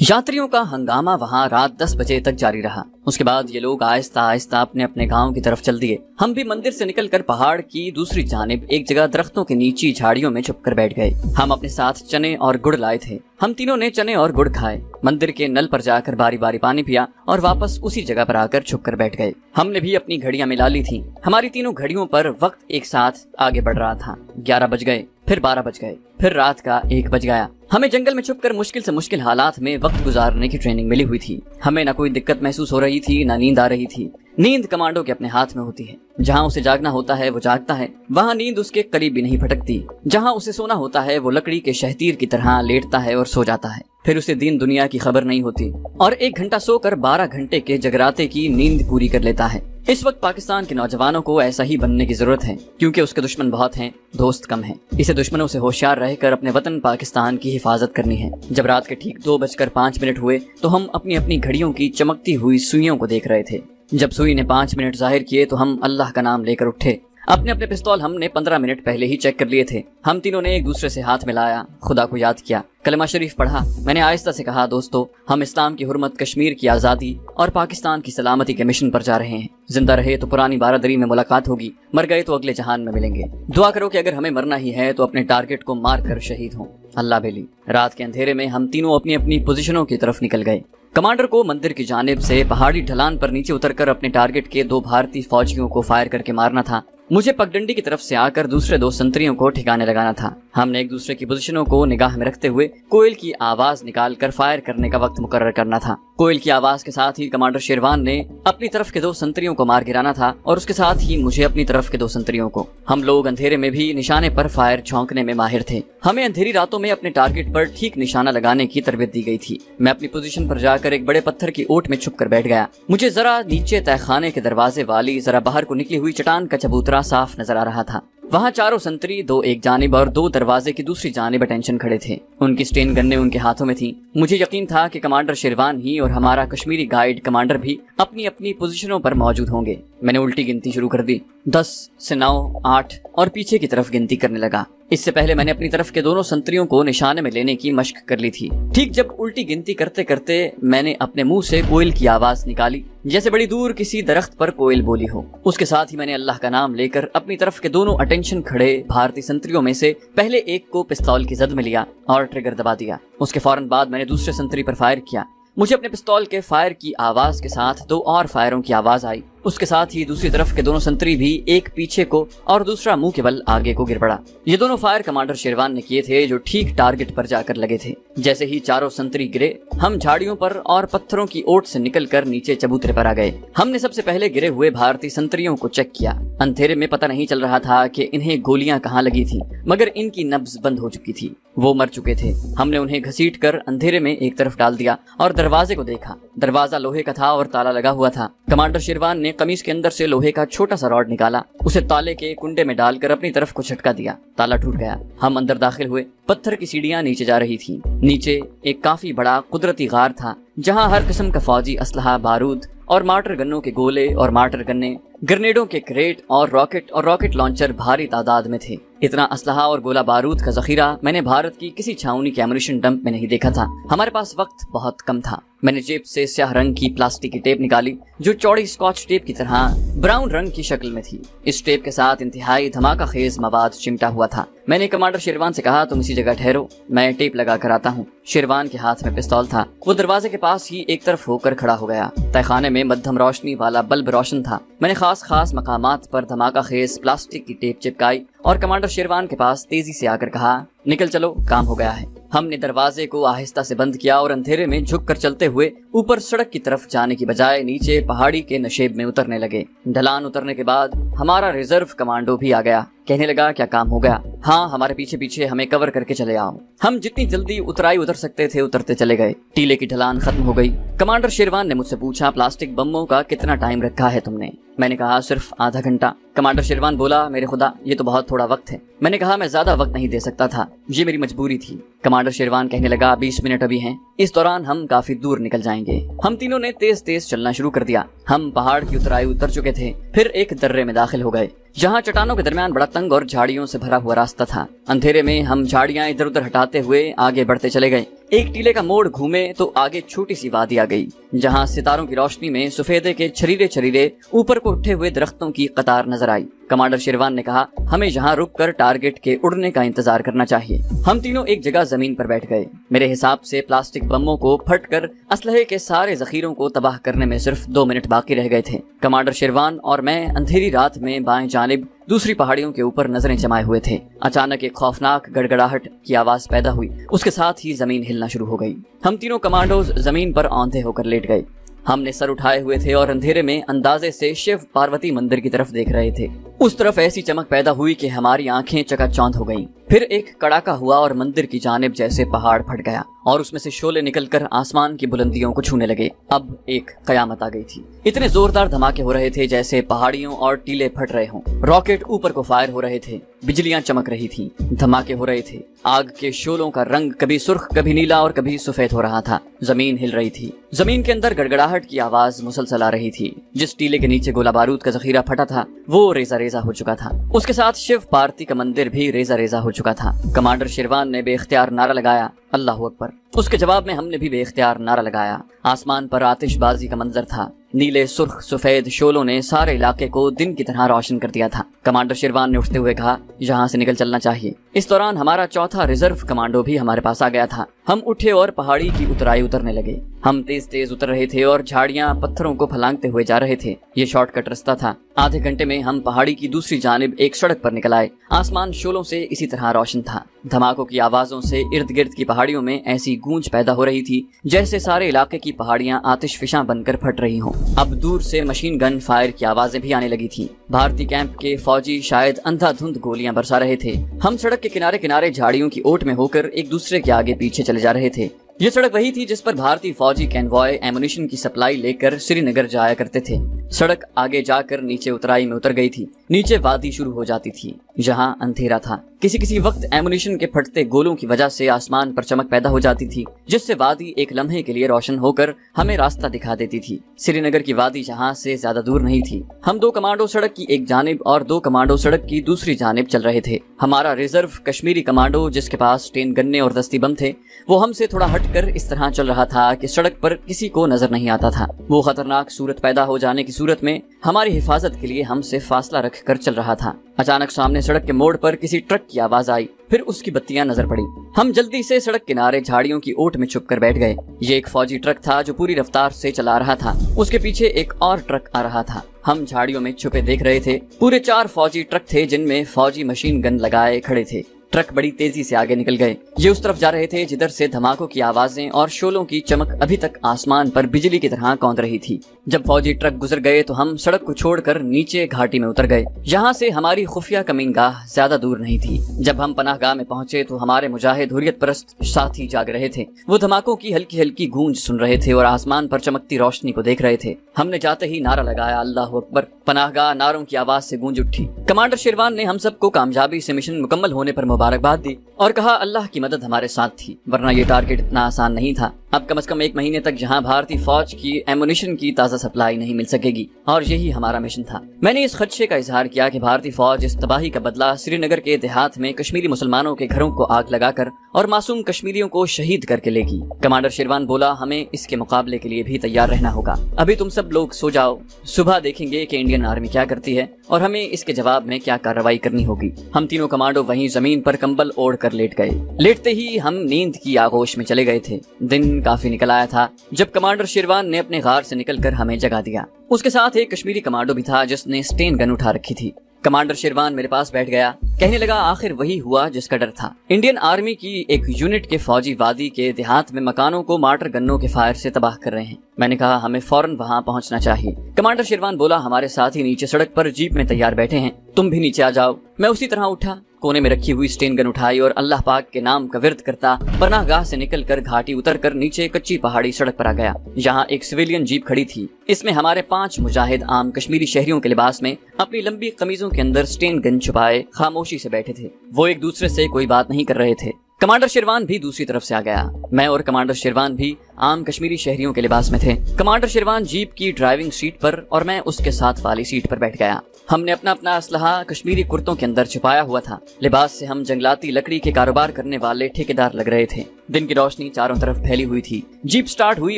यात्रियों का हंगामा वहाँ रात 10 बजे तक जारी रहा। उसके बाद ये लोग आहिस्ता आहिस्ता अपने अपने गांव की तरफ चल दिए। हम भी मंदिर से निकलकर पहाड़ की दूसरी जानिब एक जगह दरख्तों के नीची झाड़ियों में छुपकर बैठ गए। हम अपने साथ चने और गुड़ लाए थे। हम तीनों ने चने और गुड़ खाए, मंदिर के नल पर जाकर बारी बारी पानी पिया और वापस उसी जगह पर आकर छुपकर बैठ गए। हमने भी अपनी घड़ियां मिला ली थी। हमारी तीनों घड़ियों पर वक्त एक साथ आगे बढ़ रहा था। 11 बज गए, फिर 12 बज गए, फिर रात का 1 बज गया। हमें जंगल में छुपकर मुश्किल से मुश्किल हालात में वक्त गुजारने की ट्रेनिंग मिली हुई थी। हमें न कोई दिक्कत महसूस हो रही थी, न नींद आ रही थी। नींद कमांडो के अपने हाथ में होती है। जहाँ उसे जागना होता है वो जागता है, वहाँ नींद उसके करीब भी नहीं भटकती। जहाँ उसे सोना होता है वो लकड़ी के शहतीर की तरह लेटता है और सो जाता है। फिर उसे दीन दुनिया की खबर नहीं होती और 1 घंटा सोकर 12 घंटे के जगराते की नींद पूरी कर लेता है। इस वक्त पाकिस्तान के नौजवानों को ऐसा ही बनने की जरूरत है, क्योंकि उसके दुश्मन बहुत हैं, दोस्त कम हैं। इसे दुश्मनों से होशियार रहकर अपने वतन पाकिस्तान की हिफाजत करनी है। जब रात के ठीक 2:05 हुए तो हम अपनी अपनी घड़ियों की चमकती हुई सुइयों को देख रहे थे। जब सुई ने 5 मिनट जाहिर किए तो हम अल्लाह का नाम लेकर उठे। अपने अपने पिस्तौल हमने 15 मिनट पहले ही चेक कर लिए थे। हम तीनों ने एक दूसरे से हाथ मिलाया, खुदा को याद किया, कलमा शरीफ पढ़ा। मैंने आहिस्ता से कहा, दोस्तों, हम इस्लाम की हुर्मत, कश्मीर की आज़ादी और पाकिस्तान की सलामती के मिशन पर जा रहे हैं। जिंदा रहे तो पुरानी बारादरी में मुलाकात होगी, मर गए तो अगले जहान में मिलेंगे। दुआ करो कि अगर हमें मरना ही है तो अपने टारगेट को मार कर शहीद हों। अल्लाह बेली। रात के अंधेरे में हम तीनों अपनी अपनी पोजीशनों की तरफ निकल गए। कमांडर को मंदिर की जानिब से पहाड़ी ढलान पर नीचे उतरकर अपने टारगेट के 2 भारतीय फौजियों को फायर करके मारना था। मुझे पगडंडी की तरफ से आकर दूसरे 2 संतरियों को ठिकाने लगाना था। हमने एक दूसरे की पोजीशनों को निगाह में रखते हुए कोयल की आवाज निकालकर फायर करने का वक्त मुकर्रर करना था। कोयल की आवाज के साथ ही कमांडर शेरवान ने अपनी तरफ के 2 संतरियों को मार गिराना था और उसके साथ ही मुझे अपनी तरफ के 2 संतरियों को। हम लोग अंधेरे में भी निशाने पर फायर झोंकने में माहिर थे। हमें अंधेरी रातों में अपने टारगेट पर ठीक निशाना लगाने की तरबियत दी गई थी। मैं अपनी पोजीशन पर जाकर एक बड़े पत्थर की ओट में छुप कर बैठ गया। मुझे जरा नीचे तहखाने के दरवाजे वाली जरा बाहर को निकली हुई चट्टान का चबूतरा साफ नजर आ रहा था। वहाँ 4 संतरी 2 एक जानिब और 2 दरवाजे की दूसरी जानिब अटेंशन खड़े थे। उनकी स्टेन गन्ने उनके हाथों में थी। मुझे यकीन था कि कमांडर शेरवान ही और हमारा कश्मीरी गाइड कमांडर भी अपनी अपनी पोजीशनों पर मौजूद होंगे। मैंने उल्टी गिनती शुरू कर दी। 10 से 9, 8 और पीछे की तरफ गिनती करने लगा। इससे पहले मैंने अपनी तरफ के दोनों संतरियों को निशाने में लेने की मशक कर ली थी। ठीक जब उल्टी गिनती करते करते मैंने अपने मुंह से कोयल की आवाज निकाली, जैसे बड़ी दूर किसी दरख्त पर कोयल बोली हो। उसके साथ ही मैंने अल्लाह का नाम लेकर अपनी तरफ के दोनों अटेंशन खड़े भारतीय संतरियों में से पहले एक को पिस्तौल की जद में लिया और ट्रिगर दबा दिया। उसके फौरन बाद मैंने दूसरे संतरी पर फायर किया। मुझे अपने पिस्तौल के फायर की आवाज के साथ 2 और फायरों की आवाज आई। उसके साथ ही दूसरी तरफ के दोनों संतरी भी, एक पीछे को और दूसरा मुंह के बल आगे को गिर पड़ा। ये दोनों फायर कमांडर शेरवान ने किए थे, जो ठीक टारगेट पर जाकर लगे थे। जैसे ही 4 संतरी गिरे, हम झाड़ियों पर और पत्थरों की ओट से निकलकर नीचे चबूतरे पर आ गए। हमने सबसे पहले गिरे हुए भारतीय संतरियों को चेक किया। अंधेरे में पता नहीं चल रहा था कि इन्हें गोलियां कहाँ लगी थी, मगर इनकी नब्ज बंद हो चुकी थी। वो मर चुके थे। हमने उन्हें घसीट कर अंधेरे में एक तरफ डाल दिया और दरवाजे को देखा। दरवाजा लोहे का था और ताला लगा हुआ था। कमांडर शेरवान ने कमीज के अंदर से लोहे का छोटा सा रॉड निकाला, उसे ताले के कुंडे में डालकर अपनी तरफ को झटका दिया। ताला टूट गया। हम अंदर दाखिल हुए। पत्थर की सीढ़ियां नीचे जा रही थी। नीचे एक काफी बड़ा कुदरती गार था, जहां हर किस्म का फौजी असलहा, बारूद और मार्टर गन्नों के गोले और मार्टर गन्ने, ग्रेनेडों के क्रेट और रॉकेट लॉन्चर भारी तादाद में थे। इतना असलहा और गोला बारूद का जखीरा मैंने भारत की किसी छावनी के एमुनिशन डंप में नहीं देखा था। हमारे पास वक्त बहुत कम था। मैंने जेब से स्याह रंग की प्लास्टिक की टेप निकाली, जो चौड़ी स्कॉच टेप की तरह ब्राउन रंग की शक्ल में थी। इस टेप के साथ इंतहाई धमाका खेज मवाद चिमटा हुआ था। मैंने कमांडर शेरवान से कहा, तुम इसी जगह ठहरो, मैं टेप लगा कर आता हूँ। शेरवान के हाथ में पिस्तौल था। वो दरवाजे के पास ही एक तरफ होकर खड़ा हो गया। तहखाने में मध्यम रोशनी वाला बल्ब रोशन था। मैंने खास मकामात पर धमाका खेज प्लास्टिक की टेप चिपकाई और कमांडर शेरवान के पास तेजी से आकर कहा, निकल चलो, काम हो गया है। हमने दरवाजे को आहिस्ता से बंद किया और अंधेरे में झुककर चलते हुए ऊपर सड़क की तरफ जाने की बजाय नीचे पहाड़ी के नशेब में उतरने लगे। ढलान उतरने के बाद हमारा रिजर्व कमांडो भी आ गया। कहने लगा, क्या काम हो गया? हाँ, हमारे पीछे पीछे हमें कवर करके चले आओ। हम जितनी जल्दी उतराई उतर सकते थे उतरते चले गए। टीले की ढलान खत्म हो गई। कमांडर शेरवान ने मुझसे पूछा, प्लास्टिक बमों का कितना टाइम रखा है तुमने? मैंने कहा, सिर्फ आधा घंटा। कमांडर शेरवान बोला, मेरे खुदा, ये तो बहुत थोड़ा वक्त है। मैंने कहा, मैं ज्यादा वक्त नहीं दे सकता था, ये मेरी मजबूरी थी। कमांडर शेरवान कहने लगा, 20 मिनट अभी हैं, इस दौरान हम काफी दूर निकल जाएंगे। हम तीनों ने तेज तेज चलना शुरू कर दिया। हम पहाड़ की उतराई उतर चुके थे। फिर एक दर्रे में दाखिल हो गए, जहाँ चट्टानों के दरमियान बड़ा तंग और झाड़ियों से भरा हुआ रास्ता था। अंधेरे में हम झाड़ियां इधर उधर हटाते हुए आगे बढ़ते चले गए। एक टीले का मोड़ घूमे तो आगे छोटी सी वादी आ गई, जहाँ सितारों की रोशनी में सफेदे के छरीरे छरीरे ऊपर को उठे हुए दरख्तों की कतार नजर आई। कमांडर शेरवान ने कहा, हमें यहाँ रुककर टारगेट के उड़ने का इंतजार करना चाहिए। हम तीनों एक जगह जमीन पर बैठ गए। मेरे हिसाब से प्लास्टिक बमों को फटकर असलहे के सारे जखीरों को तबाह करने में सिर्फ 2 मिनट बाकी रह गए थे। कमांडर शेरवान और मैं अंधेरी रात में बाएं जानिब दूसरी पहाड़ियों के ऊपर नजरें जमाए हुए थे। अचानक एक खौफनाक गड़गड़ाहट की आवाज पैदा हुई। उसके साथ ही जमीन हिलना शुरू हो गई। हम तीनों कमांडोज जमीन पर औंधे होकर लेट गए। हमने सर उठाए हुए थे और अंधेरे में अंदाजे से शिव पार्वती मंदिर की तरफ देख रहे थे। उस तरफ ऐसी चमक पैदा हुई कि हमारी आंखें चकाचौंध हो गईं। फिर एक कड़ाका हुआ और मंदिर की जानिब जैसे पहाड़ फट गया और उसमें से शोले निकलकर आसमान की बुलंदियों को छूने लगे। अब एक कयामत आ गई थी। इतने जोरदार धमाके हो रहे थे जैसे पहाड़ियों और टीले फट रहे हों। रॉकेट ऊपर को फायर हो रहे थे, बिजलियां चमक रही थी, धमाके हो रहे थे। आग के शोलों का रंग कभी सुर्ख, कभी नीला और कभी सफेद हो रहा था। जमीन हिल रही थी। जमीन के अंदर गड़गड़ाहट की आवाज मुसलसल आ रही थी। जिस टीले के नीचे गोला बारूद का जखीरा फटा था वो रेजा रेजा हो चुका था। उसके साथ शिव पार्वती का मंदिर भी रेजा रेजा हो चुका था। कमांडर शेरवान ने बेख्तियार नारा लगाया, अल्लाह अकबर। उसके जवाब में हमने भी बेख्तियार नारा लगाया। आसमान पर आतिशबाजी का मंजर था। नीले सुर्ख सफेद शोलों ने सारे इलाके को दिन की तरह रोशन कर दिया था। कमांडर शेरवान ने उठते हुए कहा, यहाँ से निकल चलना चाहिए। इस दौरान हमारा चौथा रिजर्व कमांडो भी हमारे पास आ गया था। हम उठे और पहाड़ी की उतराई उतरने लगे। हम तेज तेज उतर रहे थे और झाड़ियां पत्थरों को फलांगते हुए जा रहे थे। ये शॉर्टकट रास्ता था। आधे घंटे में हम पहाड़ी की दूसरी जानिब एक सड़क पर निकल आए। आसमान शोलों से इसी तरह रोशन था। धमाकों की आवाजों से इर्द गिर्द की पहाड़ियों में ऐसी गूंज पैदा हो रही थी जैसे सारे इलाके की पहाड़ियां आतिशफिशां बनकर फट रही हों। अब दूर से मशीन गन फायर की आवाजें भी आने लगी थी। भारतीय कैंप के फौजी शायद अंधाधुंध गोलियां बरसा रहे थे। हम सड़क के किनारे किनारे झाड़ियों की ओट में होकर एक दूसरे के आगे पीछे चले जा रहे थे। ये सड़क वही थी जिस पर भारतीय फौजी कैनवॉय एमुनिशन की सप्लाई लेकर श्रीनगर जाया करते थे। सड़क आगे जाकर नीचे उतराई में उतर गई थी। नीचे वादी शुरू हो जाती थी जहां अंधेरा था। किसी किसी वक्त एमुनिशन के फटते गोलों की वजह से आसमान पर चमक पैदा हो जाती थी जिससे वादी एक लम्हे के लिए रोशन होकर हमें रास्ता दिखा देती थी। श्रीनगर की वादी जहां से ज्यादा दूर नहीं थी। हम 2 कमांडो सड़क की एक जानिब और 2 कमांडो सड़क की दूसरी जानिब चल रहे थे। हमारा रिजर्व कश्मीरी कमांडो जिसके पास स्टेन गन्ने और दस्ती बम थे वो हमसे थोड़ा हटकर इस तरह चल रहा था कि सड़क पर किसी को नजर नहीं आता था। वो खतरनाक सूरत पैदा हो जाने की सूरत में हमारी हिफाजत के लिए हमसे फासला रखकर चल रहा था। अचानक सामने सड़क के मोड़ पर किसी ट्रक की आवाज आई। फिर उसकी बत्तियां नजर पड़ी। हम जल्दी से सड़क किनारे झाड़ियों की ओट में छुप कर बैठ गए। ये एक फौजी ट्रक था जो पूरी रफ्तार से चला रहा था। उसके पीछे एक और ट्रक आ रहा था। हम झाड़ियों में छुपे देख रहे थे। पूरे 4 फौजी ट्रक थे जिनमें फौजी मशीन गन लगाए खड़े थे। ट्रक बड़ी तेजी से आगे निकल गए। ये उस तरफ जा रहे थे जिधर से धमाकों की आवाजें और शोलों की चमक अभी तक आसमान पर बिजली की तरह कौंध रही थी। जब फौजी ट्रक गुजर गए तो हम सड़क को छोड़कर नीचे घाटी में उतर गए। यहाँ से हमारी खुफिया कमीनगाह ज्यादा दूर नहीं थी। जब हम पनाहगाह में पहुंचे तो हमारे मुजाहिद हुर्रियत परस्त साथी जाग रहे थे। वो धमाकों की हल्की हल्की गूंज सुन रहे थे और आसमान पर चमकती रोशनी को देख रहे थे। हमने जाते ही नारा लगाया, अल्लाह अकबर। पनाहगाह नारों की आवाज से गूंज उठी। कमांडर शेरवान ने हम सबको कामयाबी से मिशन मुकम्मल होने पर मुबारकबाद दी और कहा, अल्लाह की मदद हमारे साथ थी, वरना ये टारगेट इतना आसान नहीं था। अब कम से कम 1 महीने तक यहाँ भारतीय फौज की एमुनिशन की ताज़ा सप्लाई नहीं मिल सकेगी और यही हमारा मिशन था। मैंने इस खदशे का इजहार किया कि भारतीय फौज इस तबाही का बदला श्रीनगर के देहात में कश्मीरी मुसलमानों के घरों को आग लगाकर और मासूम कश्मीरियों को शहीद करके लेगी। कमांडर शेरवान बोला, हमें इसके मुकाबले के लिए भी तैयार रहना होगा। अभी तुम सब लोग सो जाओ, सुबह देखेंगे कि इंडियन आर्मी क्या करती है और हमें इसके जवाब में क्या कार्रवाई करनी होगी। हम तीनों कमांडो वहीं जमीन पर कंबल ओढ़ कर लेट गए। लेटते ही हम नींद की आगोश में चले गए थे। दिन काफी निकल आया था जब कमांडर शेरवान ने अपने गार से निकलकर हमें जगा दिया। उसके साथ एक कश्मीरी कमांडो भी था जिसने स्टेन गन उठा रखी थी। कमांडर शेरवान मेरे पास बैठ गया। कहने लगा, आखिर वही हुआ जिसका डर था। इंडियन आर्मी की एक यूनिट के फौजी वादी के देहात में मकानों को मार्टर गन्नों के फायर से तबाह कर रहे हैं। मैंने कहा, हमें फौरन वहां पहुंचना चाहिए। कमांडर शेरवान बोला, हमारे साथ ही नीचे सड़क पर जीप में तैयार बैठे हैं, तुम भी नीचे आ जाओ। मैं उसी तरह उठा, कोने में रखी हुई स्टेन गन उठाई और अल्लाह पाक के नाम का विर्द करता पनाहगाह से निकलकर घाटी उतरकर नीचे कच्ची पहाड़ी सड़क पर आ गया। यहाँ एक सिविलियन जीप खड़ी थी। इसमें हमारे 5 मुजाहिद आम कश्मीरी शहरियों के लिबास में अपनी लंबी कमीजों के अंदर स्टेन गन छुपाए खामोशी से बैठे थे। वो एक दूसरे से कोई बात नहीं कर रहे थे। कमांडर शेरवान भी दूसरी तरफ से आ गया। मैं और कमांडर शेरवान भी आम कश्मीरी शहरियों के लिबास में थे। कमांडर शेरवान जीप की ड्राइविंग सीट पर और मैं उसके साथ वाली सीट पर बैठ गया। हमने अपना अपना असलहा कश्मीरी कुर्तों के अंदर छुपाया हुआ था। लिबास से हम जंगलाती लकड़ी के कारोबार करने वाले ठेकेदार लग रहे थे। दिन की रोशनी चारों तरफ फैली हुई थी। जीप स्टार्ट हुई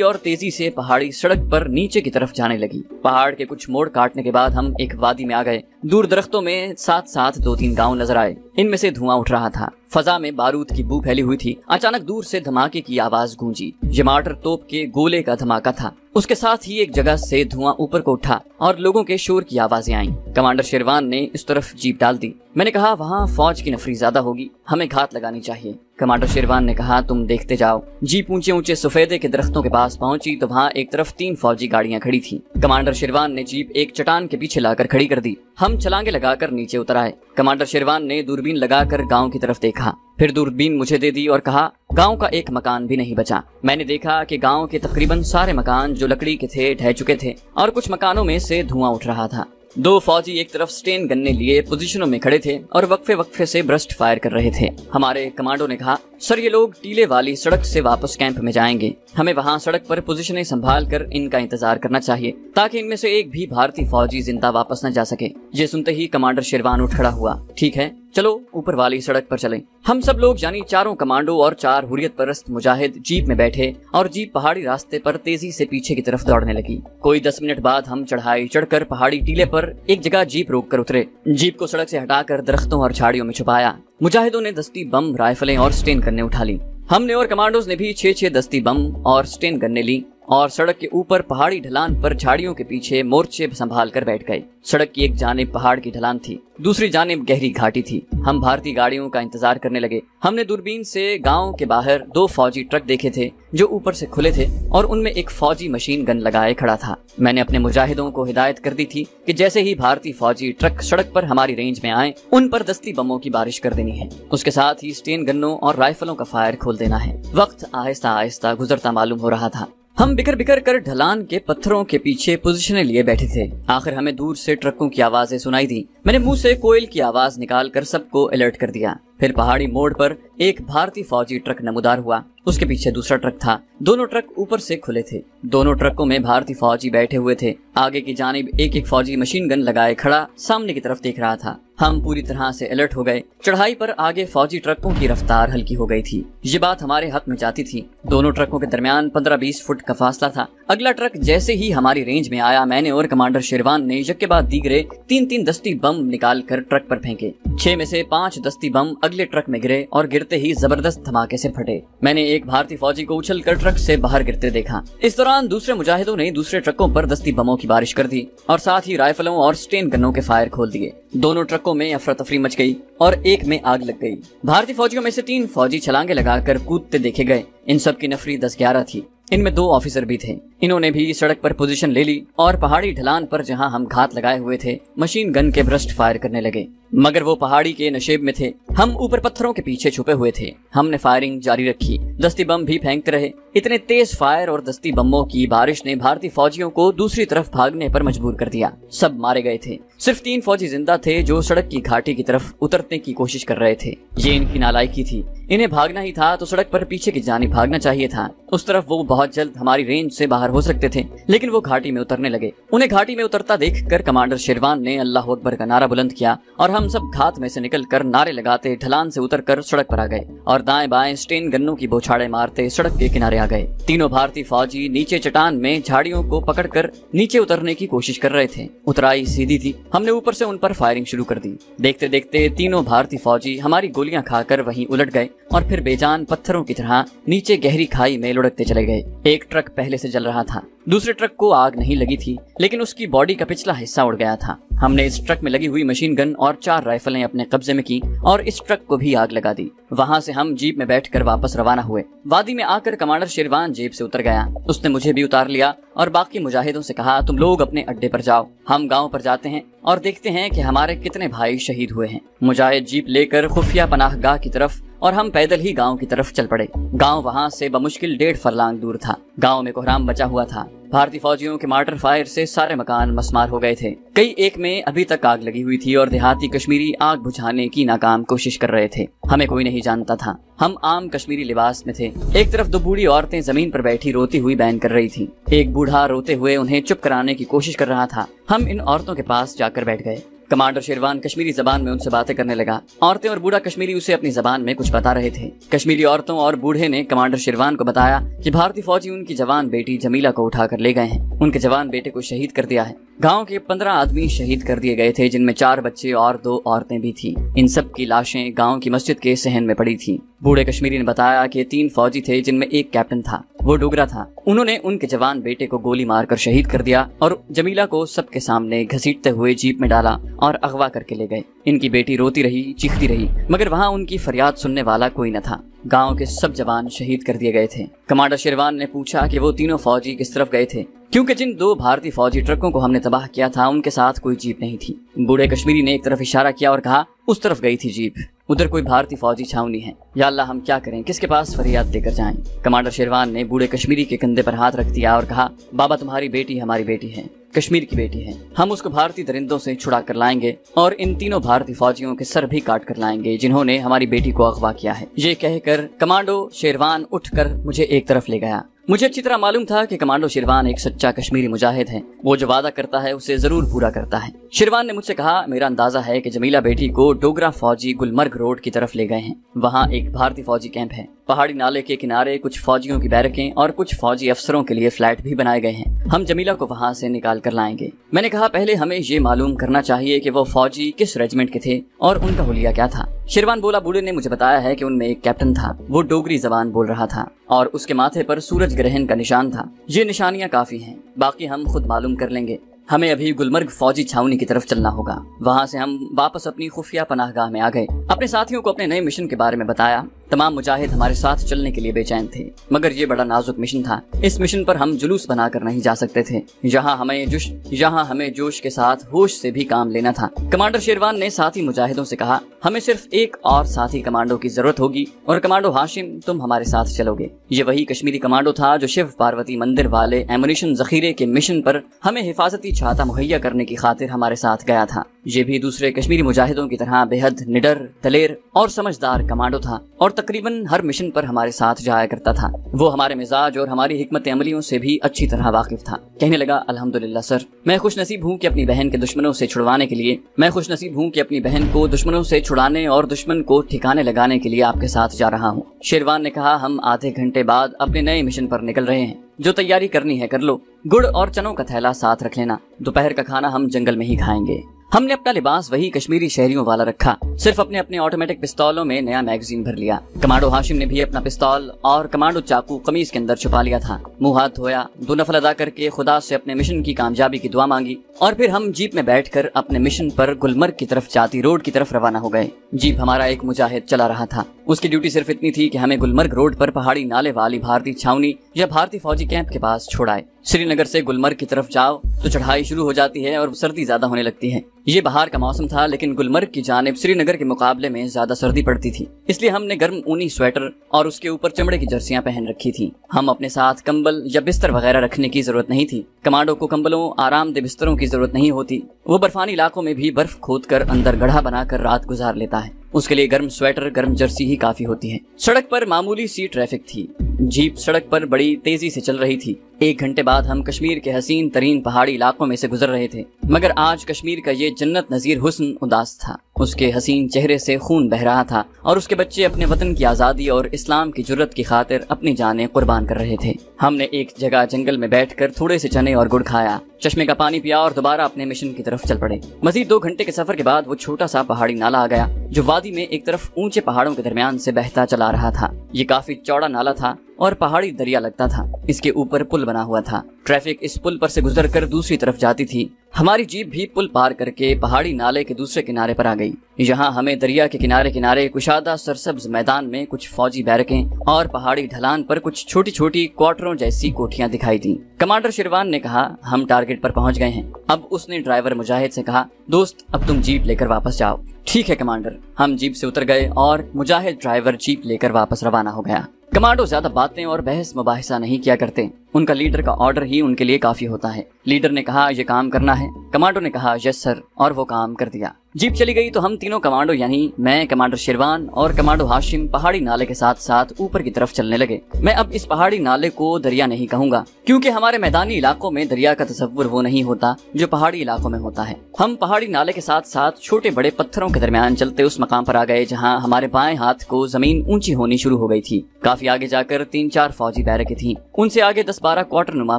और तेजी से पहाड़ी सड़क पर नीचे की तरफ जाने लगी। पहाड़ के कुछ मोड़ काटने के बाद हम एक वादी में आ गए। दूर दरख्तों में साथ साथ 2-3 गांव नजर आए। इनमें से धुआं उठ रहा था। फजा में बारूद की बू फैली हुई थी। अचानक दूर से धमाके की आवाज गूंजी। ये मार्टर तोप के गोले का धमाका था। उसके साथ ही एक जगह से धुआं ऊपर को उठा और लोगों के शोर की आवाजें आईं। कमांडर शेरवान ने इस तरफ जीप डाल दी। मैंने कहा, वहाँ फौज की नफरी ज्यादा होगी, हमें घात लगानी चाहिए। कमांडर शेरवान ने कहा, तुम देखते जाओ। जीप ऊंचे ऊंचे सफेदे के दरख्तों के पास पहुंची तो वहाँ एक तरफ 3 फौजी गाड़ियां खड़ी थी। कमांडर शेरवान ने जीप एक चट्टान के पीछे लाकर खड़ी कर दी। हम छलांगे लगाकर नीचे उतर आए। कमांडर शेरवान ने दूरबीन लगाकर गांव की तरफ देखा, फिर दूरबीन मुझे दे दी और कहा, गांव का एक मकान भी नहीं बचा। मैंने देखा कि गांव के तकरीबन सारे मकान जो लकड़ी के थे ढह चुके थे और कुछ मकानों में से धुआं उठ रहा था। 2 फौजी एक तरफ स्टेन गन्ने लिए पोजीशनों में खड़े थे और वक्फे वक्फे से ब्रस्ट फायर कर रहे थे। हमारे कमांडो ने कहा, सर ये लोग टीले वाली सड़क से वापस कैंप में जाएंगे। हमें वहाँ सड़क पर पोजीशनें संभाल कर इनका इंतजार करना चाहिए ताकि इनमें से एक भी भारतीय फौजी जिंदा वापस न जा सके। ये सुनते ही कमांडर शेरवान उठ खड़ा हुआ। ठीक है, चलो ऊपर वाली सड़क पर चलें। हम सब लोग यानी 4 कमांडो और 4 हुर्रियत परस्त मुजाहिद जीप में बैठे और जीप पहाड़ी रास्ते पर तेजी से पीछे की तरफ दौड़ने लगी। कोई 10 मिनट बाद हम चढ़ाई चढ़कर पहाड़ी टीले पर एक जगह जीप रोक कर उतरे। जीप को सड़क से हटाकर दरख्तों और झाड़ियों में छुपाया। मुजाहिदों ने दस्ती बम, राइफलें और स्टेन गन्ने उठा ली। हमने और कमांडोज ने भी 6-6 दस्ती बम और स्टेन गन्ने ली और सड़क के ऊपर पहाड़ी ढलान पर झाड़ियों के पीछे मोर्चे संभाल कर बैठ गए। सड़क की एक जानिब पहाड़ की ढलान थी, दूसरी जानिब गहरी घाटी थी। हम भारतीय गाड़ियों का इंतजार करने लगे। हमने दूरबीन से गांव के बाहर 2 फौजी ट्रक देखे थे जो ऊपर से खुले थे और उनमें एक फौजी मशीन गन लगाए खड़ा था। मैंने अपने मुजाहिदों को हिदायत कर दी थी कि जैसे ही भारतीय फौजी ट्रक सड़क पर हमारी रेंज में आए उन पर दस्ती बमों की बारिश कर देनी है। उसके साथ ही स्टेन गन्नों और राइफलों का फायर खोल देना है। वक्त आहिस्ता आहिस्ता गुजरता मालूम हो रहा था। हम बिखर बिखर कर ढलान के पत्थरों के पीछे पोजीशनें लिए बैठे थे। आखिर हमें दूर से ट्रकों की आवाजें सुनाई दी। मैंने मुंह से कोयल की आवाज निकाल कर सबको अलर्ट कर दिया। फिर पहाड़ी मोड़ पर एक भारतीय फौजी ट्रक नमूदार हुआ। उसके पीछे दूसरा ट्रक था। दोनों ट्रक ऊपर से खुले थे। दोनों ट्रकों में भारतीय फौजी बैठे हुए थे। आगे की जानिब एक फौजी मशीन गन लगाए खड़ा सामने की तरफ देख रहा था। हम पूरी तरह से अलर्ट हो गए। चढ़ाई पर आगे फौजी ट्रकों की रफ्तार हल्की हो गई थी। ये बात हमारे हक में जाती थी। दोनों ट्रकों के दरमियान 15-20 फुट का फासला था। अगला ट्रक जैसे ही हमारी रेंज में आया, मैंने और कमांडर शेरवान ने यक के बाद दीगरे 3-3 दस्ती बम निकाल कर ट्रक पर फेंके। 6 में से 5 दस्ती बम अगले ट्रक में गिरे और गिरते ही जबरदस्त धमाके से फटे। मैंने एक भारतीय फौजी को उछल कर ट्रक से बाहर गिरते देखा। इस दौरान दूसरे मुजाहिदों ने दूसरे ट्रकों पर दस्ती बमों की बारिश कर दी और साथ ही राइफलों और स्टेन गन्नों के फायर खोल दिए। दोनों ट्रकों में अफरा तफरी मच गई और एक में आग लग गई। भारतीय फौजियों में से 3 फौजी छलांगे लगाकर कूदते देखे गए। इन सब की नफरी 10-11 थी। इनमें 2 ऑफिसर भी थे। इन्होंने भी सड़क पर पोजीशन ले ली और पहाड़ी ढलान पर जहां हम घात लगाए हुए थे मशीन गन के ब्रस्ट फायर करने लगे। मगर वो पहाड़ी के नशेब में थे। हम ऊपर पत्थरों के पीछे छुपे हुए थे। हमने फायरिंग जारी रखी। दस्ती बम भी फेंकते रहे। इतने तेज फायर और दस्ती बमों की बारिश ने भारतीय फौजियों को दूसरी तरफ भागने पर मजबूर कर दिया। सब मारे गए थे। सिर्फ 3 फौजी जिंदा थे जो सड़क की घाटी की तरफ उतरने की कोशिश कर रहे थे। ये इनकी नालायकी थी। इन्हें भागना ही था तो सड़क पर पीछे की जानिब भागना चाहिए था। उस तरफ वो बहुत जल्द हमारी रेंज से बाहर हो सकते थे, लेकिन वो घाटी में उतरने लगे। उन्हें घाटी में उतरता देखकर कमांडर शेरवान ने अल्लाह अकबर का नारा बुलंद किया और हम सब घात में से निकलकर नारे लगाते ढलान से उतरकर सड़क पर आ गए और दाएं बाएं स्टेन गन्नों की बौछारें मारते सड़क के किनारे आ गए। तीनों भारतीय फौजी नीचे चट्टान में झाड़ियों को पकड़कर नीचे उतरने की कोशिश कर रहे थे। उतराई सीधी थी। हमने ऊपर से उन पर फायरिंग शुरू कर दी। देखते देखते तीनों भारतीय फौजी हमारी गोलियां खाकर वहीं उलट गए और फिर बेजान पत्थरों की तरह नीचे गहरी खाई में लुढ़कते चले गए। एक ट्रक पहले से जल रहा था। दूसरे ट्रक को आग नहीं लगी थी, लेकिन उसकी बॉडी का पिछला हिस्सा उड़ गया था। हमने इस ट्रक में लगी हुई मशीन गन और 4 राइफलें अपने कब्जे में की और इस ट्रक को भी आग लगा दी। वहां से हम जीप में बैठकर वापस रवाना हुए। वादी में आकर कमांडर शेरवान जीप से उतर गया। उसने मुझे भी उतार लिया और बाकी मुजाहिदों से कहा, तुम लोग अपने अड्डे पर जाओ, हम गांव पर जाते हैं और देखते हैं कि हमारे कितने भाई शहीद हुए हैं। मुजाहिद जीप लेकर खुफिया पनाहगाह की तरफ और हम पैदल ही गांव की तरफ चल पड़े। गांव वहां से बमुश्किल 1.5 फरलांग दूर था। गांव में कोहराम बचा हुआ था। भारतीय फौजियों के मार्टर फायर से सारे मकान मसमार हो गए थे। कई एक में अभी तक आग लगी हुई थी और देहाती कश्मीरी आग बुझाने की नाकाम कोशिश कर रहे थे। हमें कोई नहीं जानता था। हम आम कश्मीरी लिबास में थे। एक तरफ 2 बूढ़ी औरतें जमीन पर बैठी रोती हुई बैन कर रही थी। एक बूढ़ा रोते हुए उन्हें चुप कराने की कोशिश कर रहा था। हम इन औरतों के पास जाकर बैठ गए। कमांडर शेरवान कश्मीरी जबान में उनसे बातें करने लगा। औरतें और बूढ़ा कश्मीरी उसे अपनी जबान में कुछ बता रहे थे। कश्मीरी औरतों और बूढ़े ने कमांडर शेरवान को बताया कि भारतीय फौजी उनकी जवान बेटी जमीला को उठाकर ले गए हैं। उनके जवान बेटे को शहीद कर दिया है। गांव के 15 आदमी शहीद कर दिए गए थे, जिनमें 4 बच्चे और 2 औरतें भी थी। इन सब की लाशें गांव की मस्जिद के सहन में पड़ी थी। बूढ़े कश्मीरी ने बताया कि 3 फौजी थे, जिनमें एक कैप्टन था। वो डोगरा था। उन्होंने उनके जवान बेटे को गोली मारकर शहीद कर दिया और जमीला को सबके सामने घसीटते हुए जीप में डाला और अगवा करके ले गए। इनकी बेटी रोती रही, चीखती रही, मगर वहाँ उनकी फरियाद सुनने वाला कोई न था। गांव के सब जवान शहीद कर दिए गए थे। कमांडर शेरवान ने पूछा कि वो तीनों फौजी किस तरफ गए थे, क्योंकि जिन 2 भारतीय फौजी ट्रकों को हमने तबाह किया था उनके साथ कोई जीप नहीं थी। बूढ़े कश्मीरी ने एक तरफ इशारा किया और कहा, उस तरफ गई थी जीप, उधर कोई भारतीय फौजी छावनी है। या अल्लाह, हम क्या करें, किसके पास फरियाद देकर जाएं? कमांडर शेरवान ने बूढ़े कश्मीरी के कंधे पर हाथ रख दिया और कहा, बाबा, तुम्हारी बेटी हमारी बेटी है, कश्मीर की बेटी है। हम उसको भारतीय दरिंदों से छुड़ा कर लाएंगे और इन तीनों भारतीय फौजियों के सर भी काट कर लाएंगे जिन्होंने हमारी बेटी को अगवा किया है। ये कहकर कमांडो शेरवान उठकर मुझे एक तरफ ले गया। मुझे अच्छी तरह मालूम था कि कमांडो शेरवान एक सच्चा कश्मीरी मुजाहिद है। वो जो वादा करता है उसे जरूर पूरा करता है। शेरवान ने मुझसे कहा, मेरा अंदाजा है कि जमीला बेटी को डोगरा फौजी गुलमर्ग रोड की तरफ ले गए हैं। वहाँ एक भारतीय फौजी कैंप है। पहाड़ी नाले के किनारे कुछ फौजियों की बैरकें और कुछ फौजी अफसरों के लिए फ्लैट भी बनाए गए हैं। हम जमीला को वहाँ से निकाल कर लाएंगे। मैंने कहा, पहले हमें ये मालूम करना चाहिए कि वो फौजी किस रेजिमेंट के थे और उनका हुलिया क्या था। शेरवान बोला, बूढ़े ने मुझे बताया है कि उनमें एक कैप्टन था। वो डोगरी जबान बोल रहा था और उसके माथे पर सूरज ग्रहण का निशान था। ये निशानियां काफी हैं, बाकी हम खुद मालूम कर लेंगे। हमें अभी गुलमर्ग फौजी छावनी की तरफ चलना होगा। वहाँ से हम वापस अपनी खुफिया पनाहगाह में आ गए। अपने साथियों को अपने नए मिशन के बारे में बताया। तमाम मुजाहिद हमारे साथ चलने के लिए बेचैन थे, मगर ये बड़ा नाजुक मिशन था। इस मिशन पर हम जुलूस बनाकर नहीं जा सकते थे। यहाँ हमें जोश के साथ होश से भी काम लेना था। कमांडर शेरवान ने साथी मुजाहिदों से कहा, हमें सिर्फ एक और साथी कमांडो की जरूरत होगी और कमांडो हाशिम, तुम हमारे साथ चलोगे। ये वही कश्मीरी कमांडो था जो शिव पार्वती मंदिर वाले एमुनिशन जखीरे के मिशन पर हमें हिफाजती छाता मुहैया करने की खातिर हमारे साथ गया था। ये भी दूसरे कश्मीरी मुजाहिदों की तरह बेहद निडर, दलेर और समझदार कमांडो था और तकरीबन हर मिशन पर हमारे साथ जाया करता था। वो हमारे मिजाज और हमारी हिकमत अमलियों से भी अच्छी तरह वाकिफ था। कहने लगा, अल्हम्दुलिल्लाह सर, मैं खुश नसीब हूँ कि अपनी बहन के दुश्मनों से छुड़वाने के लिए मैं खुश नसीब हूँ कि अपनी बहन को दुश्मनों से छुड़ाने और दुश्मन को ठिकाने लगाने के लिए आपके साथ जा रहा हूँ। शेरवान ने कहा, हम आधे घंटे बाद अपने नए मिशन पर निकल रहे हैं। जो तैयारी करनी है कर लो। गुड़ और चनों का थैला साथ रख लेना। दोपहर का खाना हम जंगल में ही खाएंगे। हमने अपना लिबास वही कश्मीरी शहरियों वाला रखा, सिर्फ अपने अपने ऑटोमेटिक पिस्तौलों में नया मैगजीन भर लिया। कमांडो हाशिम ने भी अपना पिस्तौल और कमांडो चाकू कमीज के अंदर छुपा लिया था। मुंह हाथ धोया, 2 नफल अदा करके खुदा से अपने मिशन की कामयाबी की दुआ मांगी और फिर हम जीप में बैठकर अपने मिशन पर गुलमर्ग की तरफ जाती रोड की तरफ रवाना हो गए। जीप हमारा एक मुजाहिद चला रहा था। उसकी ड्यूटी सिर्फ इतनी थी कि हमें गुलमर्ग रोड पर पहाड़ी नाले वाली भारतीय छावनी या भारतीय फौजी कैंप के पास छोड़ाए। श्रीनगर से गुलमर्ग की तरफ जाओ तो चढ़ाई शुरू हो जाती है और सर्दी ज्यादा होने लगती है। ये बाहर का मौसम था, लेकिन गुलमर्ग की जानिब श्रीनगर के मुकाबले में ज्यादा सर्दी पड़ती थी, इसलिए हमने गर्म ऊनी स्वेटर और उसके ऊपर चमड़े की जर्सियां पहन रखी थी। हम अपने साथ कंबल या बिस्तर वगैरह रखने की जरूरत नहीं थी। कमांडो को कंबलों, आरामदेह बिस्तरों की जरूरत नहीं होती। वो बर्फानी इलाकों में भी बर्फ खोदकर अंदर गड्ढा बनाकर रात गुजार लेता है। उसके लिए गर्म स्वेटर, गर्म जर्सी ही काफी होती है। सड़क पर मामूली सी ट्रैफिक थी। जीप सड़क पर बड़ी तेजी से चल रही थी। 1 घंटे बाद हम कश्मीर के हसीन तरीन पहाड़ी इलाकों में से गुजर रहे थे, मगर आज कश्मीर का ये जन्नत नजीर हुस्न उदास था। उसके हसीन चेहरे से खून बह रहा था और उसके बच्चे अपने वतन की आजादी और इस्लाम की जुर्रत की खातिर अपनी जानें कुर्बान कर रहे थे। हमने एक जगह जंगल में बैठकर थोड़े से चने और गुड़ खाया, चश्मे का पानी पिया और दोबारा अपने मिशन की तरफ चल पड़े। मजीद 2 घंटे के सफर के बाद वो छोटा सा पहाड़ी नाला आ गया जो वादी में एक तरफ ऊंचे पहाड़ों के दरमियान से बहता चला रहा था। ये काफी चौड़ा नाला था और पहाड़ी दरिया लगता था। इसके ऊपर पुल बना हुआ था। ट्रैफिक इस पुल पर से गुजर कर दूसरी तरफ जाती थी। हमारी जीप भी पुल पार करके पहाड़ी नाले के दूसरे किनारे पर आ गई। यहाँ हमें दरिया के किनारे किनारे कुशादा सरसब्ज मैदान में कुछ फौजी बैरकें और पहाड़ी ढलान पर कुछ छोटी छोटी क्वार्टरों जैसी कोठियां दिखाई दी। कमांडर शिरवान ने कहा, हम टारगेट पर पहुंच गए हैं। अब उसने ड्राइवर मुजाहिद से कहा, दोस्त अब तुम जीप लेकर वापस जाओ। ठीक है कमांडर। हम जीप से उतर गए और मुजाहिद ड्राइवर जीप लेकर वापस रवाना हो गया। कमांडो ज्यादा बातें और बहस मुबाहिसा नहीं किया करते। उनका लीडर का ऑर्डर ही उनके लिए काफी होता है। लीडर ने कहा ये काम करना है, कमांडो ने कहा यस सर, और वो काम कर दिया। जीप चली गई तो हम तीनों कमांडो यानी मैं, कमांडर शिरवान और कमांडो हाशिम पहाड़ी नाले के साथ साथ ऊपर की तरफ चलने लगे। मैं अब इस पहाड़ी नाले को दरिया नहीं कहूंगा, क्योंकि हमारे मैदानी इलाकों में दरिया का तस्वुर वो नहीं होता जो पहाड़ी इलाकों में होता है। हम पहाड़ी नाले के साथ साथ छोटे बड़े पत्थरों के दरमियान चलते उस मकाम पर आ गए जहाँ हमारे बाएं हाथ को जमीन ऊंची होनी शुरू हो गई थी। काफी आगे जाकर 3-4 फौजी बैरकें थीं। उनसे आगे 10-12 क्वार्टर नुमा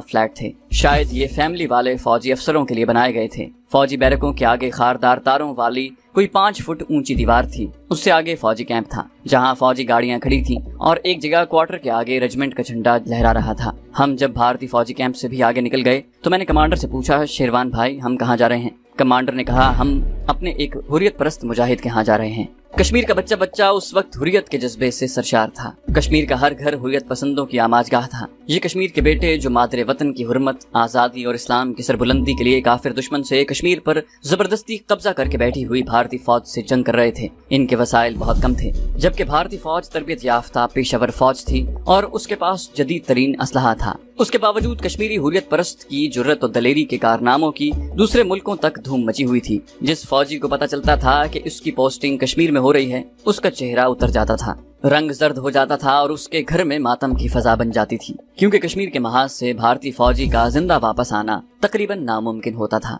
फ्लैट थे। शायद ये फैमिली वाले फौजी अफसरों के लिए बनाए गए थे। फौजी बैरकों के आगे खारदार तारों वाली कोई 5 फुट ऊंची दीवार थी। उससे आगे फौजी कैंप था जहां फौजी गाड़ियां खड़ी थीं और एक जगह क्वार्टर के आगे रेजिमेंट का झंडा लहरा रहा था। हम जब भारतीय फौजी कैंप से भी आगे निकल गए तो मैंने कमांडर से पूछा, शेरवान भाई हम कहाँ जा रहे हैं? कमांडर ने कहा, हम अपने एक हुर्रियत परस्त मुजाहिद के यहाँ जा रहे हैं। कश्मीर का बच्चा बच्चा उस वक्त हुर्रियत के जज्बे से सरशार था। कश्मीर का हर घर हुर्रियत पसंदों की आमाजगाह था। ये कश्मीर के बेटे जो मादरे वतन की हुर्मत, आजादी और इस्लाम की सरबुलंदी के लिए काफिर दुश्मन से कश्मीर पर जबरदस्ती कब्जा करके बैठी हुई भारतीय फौज से जंग कर रहे थे। इनके वसाइल बहुत कम थे, जबकि भारतीय फौज तरबियत याफ्ता पेशावर फौज थी और उसके पास जदीद तरीन असलहा था। उसके बावजूद कश्मीरी हुर्रियत परस्त की जुर्रत और दलेरी के कारनामों की दूसरे मुल्कों तक धूम मची हुई थी। जिस फौजी को पता चलता था कि उसकी पोस्टिंग कश्मीर में हो रही है, उसका चेहरा उतर जाता था, रंग जर्द हो जाता था और उसके घर में मातम की फजा बन जाती थी, क्योंकि कश्मीर के महाज से भारतीय फौजी का जिंदा वापस आना तकरीबन नामुमकिन होता था।